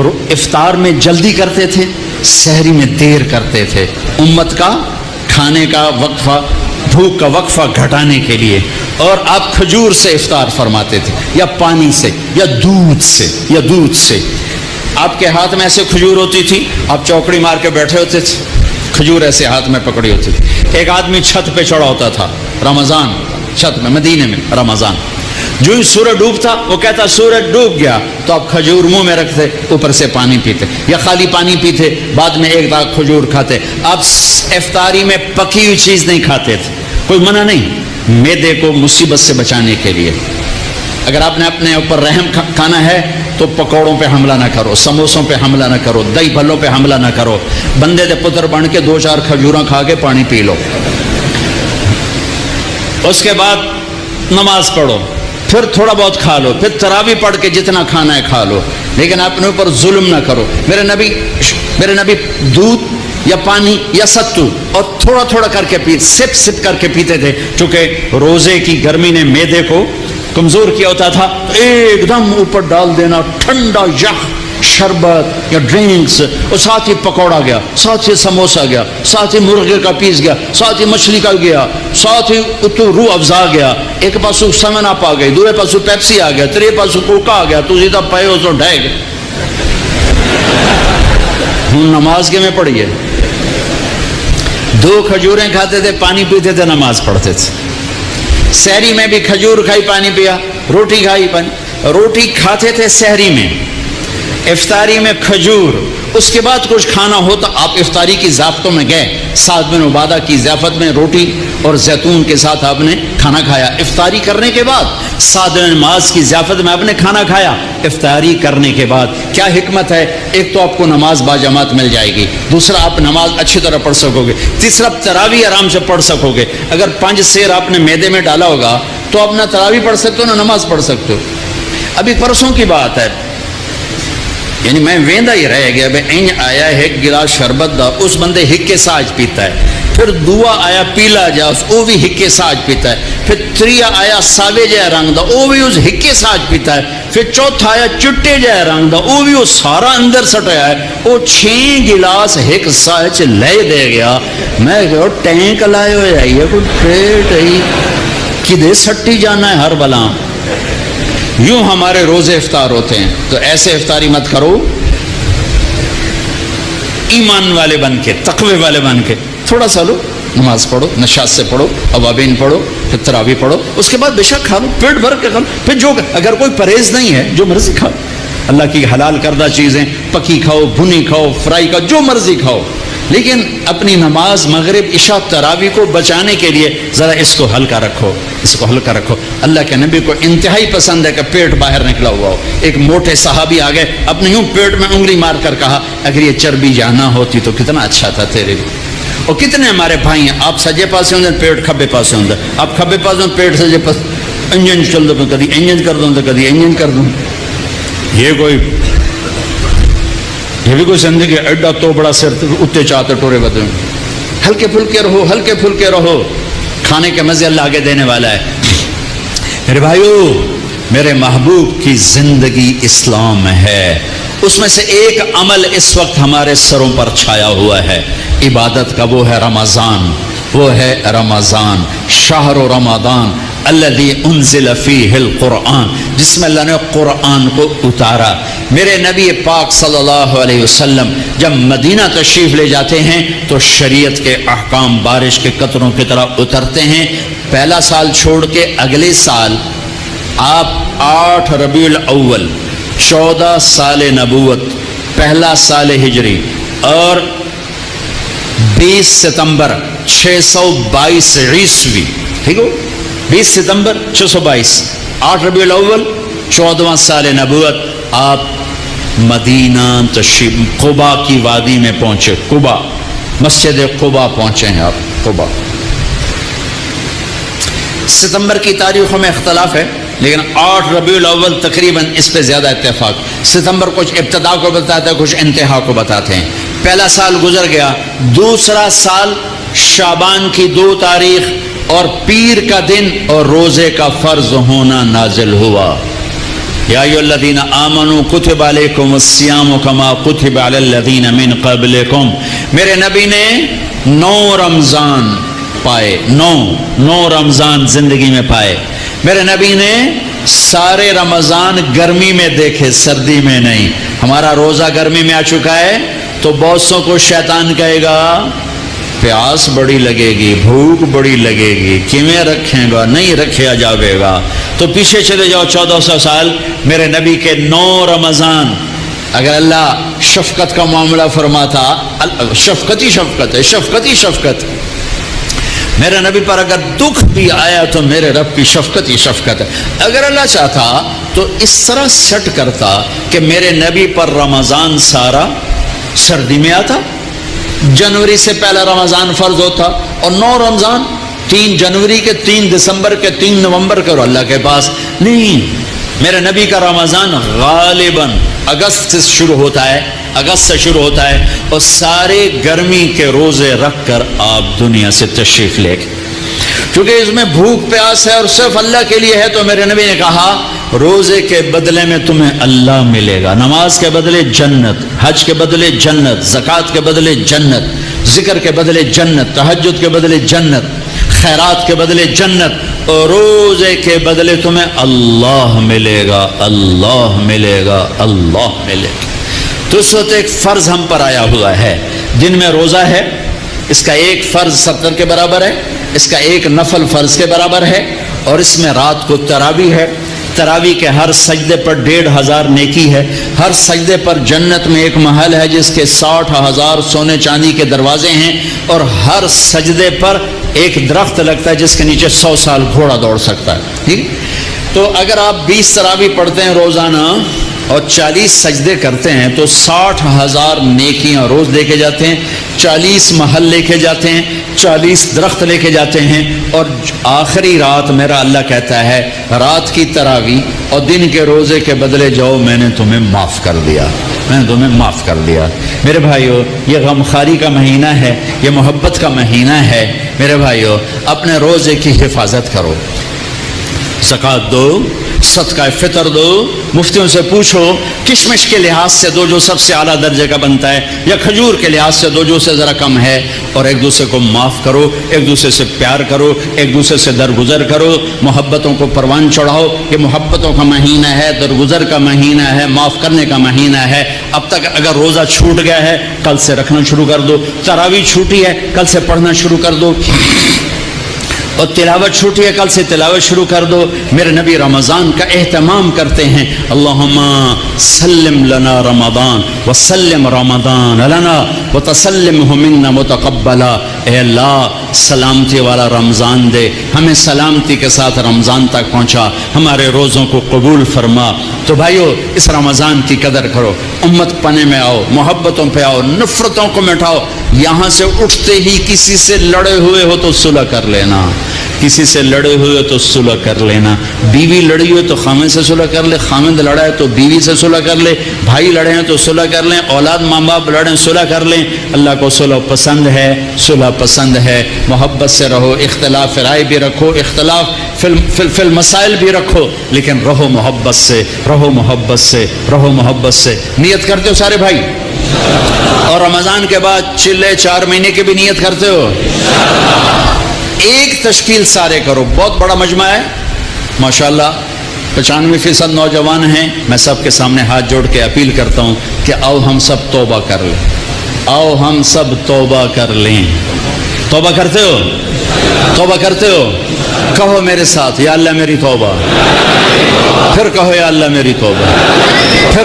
افطار میں جلدی کرتے تھے، سحری میں دیر کرتے تھے، امت کا کھانے کا وقفہ، بھوک کا وقفہ گھٹانے کے لیے. اور آپ کھجور سے افطار فرماتے تھے، یا پانی سے، یا دودھ سے. آپ کے ہاتھ میں ایسے کھجور ہوتی تھی، آپ چوکڑی مار کے بیٹھے ہوتے تھے، کھجور ایسے ہاتھ میں پکڑی ہوتی تھی. ایک آدمی چھت پہ چڑھا ہوتا تھا رمضان، چھت میں، مدینے میں رمضان، جو ہی سورج ڈوبتا وہ کہتا سورج ڈوب گیا، تو آپ کھجور منہ میں رکھتے، اوپر سے پانی پیتے، یا خالی پانی پیتے، بعد میں ایک داغ کھجور کھاتے. آپ افطاری میں پکی ہوئی چیز نہیں کھاتے تھے، کوئی منع نہیں، معدے کو مصیبت سے بچانے کے لیے. اگر آپ نے اپنے اوپر رحم کھانا ہے تو پکوڑوں پہ حملہ نہ کرو، سموسوں پہ حملہ نہ کرو، دہی بھلوں پہ حملہ نہ کرو. بندے دے پتر بن کے 2-4 کھجوراں کھا کے پانی پی لو. اس کے بعد نماز پڑھو، پھر تھوڑا بہت کھا لو، پھر تراویح پڑھ کے جتنا کھانا ہے کھا لو، لیکن اپنے اوپر ظلم نہ کرو. میرے نبی دودھ یا پانی یا ستو اور تھوڑا تھوڑا کر کے سپ کر کے پیتے تھے، چونکہ روزے کی گرمی نے معدے کو کمزور کیا ہوتا تھا. ایک دم اوپر ڈال دینا ٹھنڈا یخ شربت یا ڈرنکس، اور ساتھ ہی پکوڑا گیا، ساتھ ہی سموسا گیا، ساتھ ہی مرغے کا پیس گیا، ساتھ ہی مچھلی کا گیا، ساتھ ہی روح افزا گیا. ایک پاسو سمن اپ آ گئی، دوسرے پاسو پیپسی آ گیا، تیرے پاسو کوکا آ گیا، تو سیدھا پے ہو تو ڈھے گئے. نماز کے میں پڑھی ہے، 2 کھجوریں کھاتے تھے، پانی پیتے تھے، نماز پڑھتے تھے. سحری میں بھی کھجور کھائی، پانی پیا، روٹی کھائی، پانی. روٹی کھاتے تھے سحری میں، افطاری میں کھجور. اس کے بعد کچھ کھانا ہوتا، آپ افطاری کی ضیافتوں میں گئے، سعد بن عبادہ کی ضیافت میں روٹی اور زیتون کے ساتھ آپ نے کھانا کھایا. افطاری کرنے کے بعد سعد بن معاذ کی ضیافت میں آپ نے کھانا کھایا. افطاری کرنے کے بعد کیا حکمت ہے؟ ایک تو آپ کو نماز باجماعت مل جائے گی، دوسرا آپ نماز اچھی طرح پڑھ سکو گے، تیسرا تراویح آرام سے پڑھ سکو گے. اگر 5 سیر آپ نے میدے میں ڈالا ہوگا تو آپ نہ تراویح پڑھ سکتے ہو نہ نماز پڑھ سکتے ہو. ابھی پرسوں کی بات ہے، یعنی میں ویندا ہی رہ گیا، بے این آیا ہے ایک گلاس شربت دا، اس بندے ہکے ساج پیتا ہے. پھر دعا آیا پیلا جا، وہ بھی ہکے ساج پیتا ہے. پھر تریا آیا ساوے جائے رنگ دا، وہ بھی اس ہکے ساج پیتا ہے. پھر چوتھا آیا چٹے جائے رنگ دا، وہ بھی وہ سارا اندر سٹایا ہے. وہ 6 گلاس ایک ساج لے دے گیا. میں کہو ٹینک لائے ہوئے آئیے کوئی پیٹ ہے کدے سٹی جانا ہے ہر بلا. یوں ہمارے روزے افطار ہوتے ہیں. تو ایسے افطاری مت کرو، ایمان والے بن کے، تقوی والے بن کے تھوڑا سا لو، نماز پڑھو، نشاط سے پڑھو، اوابین پڑھو، پھر تراویح پڑھو، اس کے بعد بے شک کھا لو، پیٹ بھر کے کھا لو. پھر جو اگر کوئی پرہیز نہیں ہے جو مرضی کھاؤ، اللہ کی حلال کردہ چیزیں پکی کھاؤ، بھنی کھاؤ، فرائی کھاؤ، جو مرضی کھاؤ، لیکن اپنی نماز مغرب عشاء تراویح کو بچانے کے لیے ذرا اس کو ہلکا رکھو، اس کو ہلکا رکھو. اللہ کے نبی کو انتہائی پسند ہے کہ پیٹ باہر نکلا ہوا ہو. ایک موٹے صحابی آ گئے، اپنے یوں پیٹ میں انگلی مار کر کہا اگر یہ چربی جانا ہوتی تو کتنا اچھا تھا تیرے لیے. اور کتنے ہمارے بھائی ہیں، آپ سجے پاسے ہوں پیٹ کھبے پاسے ہوں، آپ کھبے پاسے ہوں پیٹ سجے پاس، انجن چل دو کدی انجن کر دوں تو کدی انجن کر دوں. یہ بھی کوئی زندگی ایڈا تو بڑا سر اتنے چاہتے ٹورے بدے. ہلکے پھلکے رہو، ہلکے پھلکے رہو، کھانے کے مزے اللہ آگے دینے والا ہے. میرے بھائیو، میرے محبوب کی زندگی اسلام ہے. اس میں سے ایک عمل اس وقت ہمارے سروں پر چھایا ہوا ہے عبادت کا، وہ ہے رمضان. وہ ہے رمضان، شہر رمضان الذی انزل فیہ القرآن، جس میں اللہ نے قرآن کو اتارا. میرے نبی پاک صلی اللہ علیہ وسلم جب مدینہ تشریف لے جاتے ہیں تو شریعت کے احکام بارش کے قطروں کی طرح اترتے ہیں. پہلا سال چھوڑ کے اگلے سال آپ 8 ربیع الاول 14 سال نبوت، پہلا سال ہجری، اور 20 ستمبر 622 عیسوی، ٹھیک ہو، 20 ستمبر 622، 8 ربیع الاول 14واں سال نبوت، آپ مدینہ تشریف قبا کی وادی میں پہنچے. قبا، مسجد قبا پہنچے ہیں آپ. قبا ستمبر کی تاریخوں میں اختلاف ہے، لیکن 8 ربیع الاول تقریباً اس پہ زیادہ اتفاق. ستمبر کچھ ابتدا کو بتاتا ہے، کچھ انتہا کو بتاتے ہیں. پہلا سال گزر گیا. دوسرا سال شعبان کی 2 تاریخ اور پیر کا دن اور روزے کا فرض ہونا نازل ہوا. یا ایھاالذین آمنوا کتب علیکم الصیام کما کتب علی الذین من قبلکم. میرے نبی نے 9 رمضان پائے، 9 رمضان زندگی میں پائے. میرے نبی نے سارے رمضان گرمی میں دیکھے، سردی میں نہیں. ہمارا روزہ گرمی میں آ چکا ہے تو بہت سو کو شیطان کہے گا پیاس بڑی لگے گی، بھوک بڑی لگے گی، کیویں رکھیں گا؟ نہیں رکھا جاوے گا. تو پیچھے چلے جاؤ 1400 سال، میرے نبی کے 9 رمضان. اگر اللہ شفقت کا معاملہ فرماتا، شفقت ہی شفقت ہے، شفقت ہی شفقت. میرے نبی پر اگر دکھ بھی آیا تو میرے رب کی شفقت ہی شفقت ہے. اگر اللہ چاہتا تو اس طرح سیٹ کرتا کہ میرے نبی پر رمضان سارا سردی میں آتا، جنوری سے پہلا رمضان فرض ہوتا، اور 9 رمضان 3 جنوری کے، 3 دسمبر کے، 3 نومبر کے، اور اللہ کے پاس نہیں. میرے نبی کا رمضان غالباً اگست سے شروع ہوتا ہے، اگست سے شروع ہوتا ہے، اور سارے گرمی کے روزے رکھ کر آپ دنیا سے تشریف لے گئے. کیونکہ اس میں بھوک پیاس ہے اور صرف اللہ کے لیے ہے، تو میرے نبی نے کہا روزے کے بدلے میں تمہیں اللہ ملے گا، نماز کے بدلے جنت، حج کے بدلے جنت، زکوٰۃ کے بدلے جنت، ذکر کے بدلے جنت، تہجد کے بدلے جنت، خیرات کے بدلے جنت، اور روزے کے بدلے تمہیں اللہ ملے گا، اللہ ملے گا، اللہ ملے گا. تو اس وقت ایک فرض ہم پر آیا ہوا ہے. دن میں روزہ ہے، اس کا ایک فرض 70 کے برابر ہے، اس کا ایک نفل فرض کے برابر ہے، اور اس میں رات کو تراویح ہے. تراویح کے ہر سجدے پر 1500 نیکی ہے. ہر سجدے پر جنت میں ایک محل ہے جس کے 60,000 سونے چاندی کے دروازے ہیں، اور ہر سجدے پر ایک درخت لگتا ہے جس کے نیچے 100 سال گھوڑا دوڑ سکتا ہے. ٹھیک. تو اگر آپ 20 تراویح پڑھتے ہیں روزانہ اور 40 سجدے کرتے ہیں تو 60,000 نیکیاں روز لے کے جاتے ہیں، 40 محل لے کے جاتے ہیں، 40 درخت لے کے جاتے ہیں. اور آخری رات میرا اللہ کہتا ہے رات کی تراویح اور دن کے روزے کے بدلے جاؤ، میں نے تمہیں معاف کر دیا، میں نے تمہیں معاف کر دیا. میرے بھائیو، یہ غمخواری کا مہینہ ہے، یہ محبت کا مہینہ ہے. میرے بھائیو، اپنے روزے کی حفاظت کرو، زکوٰۃ دو، صدقہ فطر دو. مفتیوں سے پوچھو کشمش کے لحاظ سے دو جو سب سے اعلیٰ درجے کا بنتا ہے، یا کھجور کے لحاظ سے دو جو سے ذرا کم ہے. اور ایک دوسرے کو معاف کرو، ایک دوسرے سے پیار کرو، ایک دوسرے سے درگزر کرو، محبتوں کو پروان چڑھاؤ. یہ محبتوں کا مہینہ ہے، درگزر کا مہینہ ہے، معاف کرنے کا مہینہ ہے. اب تک اگر روزہ چھوٹ گیا ہے کل سے رکھنا شروع کر دو، تراویح چھوٹی ہے کل سے پڑھنا شروع کر دو، اور تلاوت چھوٹی ہے کل سے تلاوت شروع کر دو. میرے نبی رمضان کا اہتمام کرتے ہیں. اللہم سلم لنا رمضان وسلم رمضان لنا وتسلمہ منا متقبلا. اے اللہ سلامتی والا رمضان دے، ہمیں سلامتی کے ساتھ رمضان تک پہنچا، ہمارے روزوں کو قبول فرما. تو بھائیو، اس رمضان کی قدر کرو، امت پنے میں آؤ، محبتوں پہ آؤ، نفرتوں کو مٹاؤ. یہاں سے اٹھتے ہی کسی سے لڑے ہوئے ہو تو صلح کر لینا، کسی سے لڑے ہوئے تو صلح کر لینا. بیوی لڑی ہوئے تو خامد سے صلح کر لے، خامد لڑا ہے تو بیوی سے صلح کر لے، بھائی لڑے ہیں تو صلح کر لیں، اولاد ماں باپ لڑیں صلح کر لیں. اللہ کو صلح پسند ہے، صلح پسند ہے. محبت سے رہو، اختلاف رائے بھی رکھو، اختلاف فی المسائل بھی رکھو، لیکن رہو محبت سے، رہو محبت سے، رہو محبت سے. نیت کرتے ہو سارے بھائی؟ اور رمضان کے بعد چلے 4 مہینے کی بھی نیت کرتے ہو؟ ایک تشکیل سارے کرو. بہت بڑا مجمع ہے ماشاءاللہ، 95% نوجوان ہیں. میں سب کے سامنے ہاتھ جوڑ کے اپیل کرتا ہوں کہ آؤ ہم سب توبہ کر لیں، آؤ ہم سب توبہ کر لیں. توبہ کرتے ہو؟ توبہ کرتے ہو؟ کہو میرے ساتھ، یا اللہ میری توبہ. پھر کہو یا اللہ میری توبہ. پھر